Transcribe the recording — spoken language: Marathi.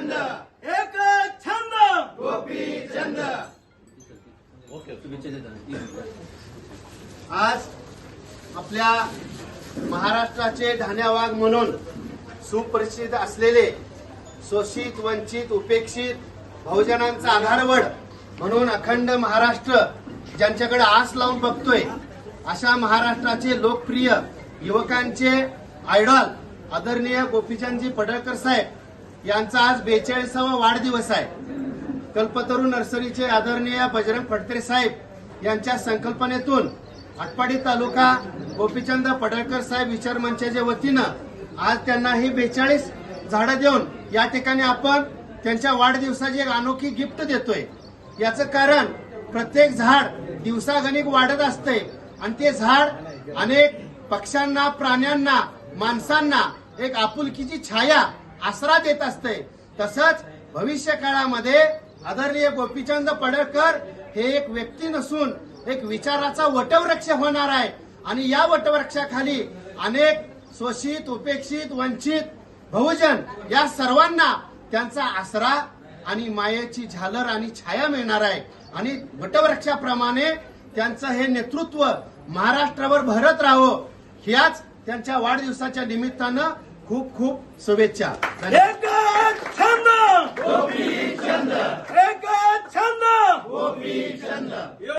गोपीचंद एक छंद गोपीचंद। आज आपल्या महाराष्ट्राचे ठाण्या वाघ म्हणून सुप्रसिद्ध असलेले शोषित वंचित उपेक्षित बहुजनांचा आधारवड म्हणून अखंड महाराष्ट्र ज्यांच्याकडे आस लावून बघतोय अशा महाराष्ट्राचे लोकप्रिय युवकांचे आयडॉल आदरणीय गोपीचंदजी पडळकर साहेब यांचा आज 42वा वाढदिवस आहे। कल्पतरू नर्सरीचे आदरणीय बजरंग फडतरे साहेब यांच्या संकल्पनेतून आटपाडी तालुका गोपीचंद पडळकर साहेब विचार मंचाच्या वतीनं आज त्यांना ही 42 झाडं देऊन या ठिकाणी आपण त्यांच्या वाढदिवसाची एक अनोखी गिफ्ट देतोय। याचं कारण प्रत्येक झाड दिवसागणिक वाढत असते आणि ते झाड अनेक पक्ष्यांना प्राण्यांना माणसांना एक आपुलकीची छाया आसरा देत असते। तसंच भविष्य काळामध्ये आदरणीय गोपीचंद पडळकर हे एक व्यक्ती नसून एक विचाराचा वटवृक्ष होणार आहे आणि या वटवृक्षाखाली अनेक शोषित उपेक्षित वंचित बहुजन या सर्वांना त्यांचा आसरा आणि मायेची झालर आणि छाया मिळणार आहे आणि वटवृक्षाप्रमाणे त्यांचं हे नेतृत्व महाराष्ट्रावर भरत राहो ह्याच त्यांच्या वाढदिवसाच्या निमित्तानं खूप खूप शुभेच्छा। एक छंद गोपीचंद एक छंद गोपीचंद।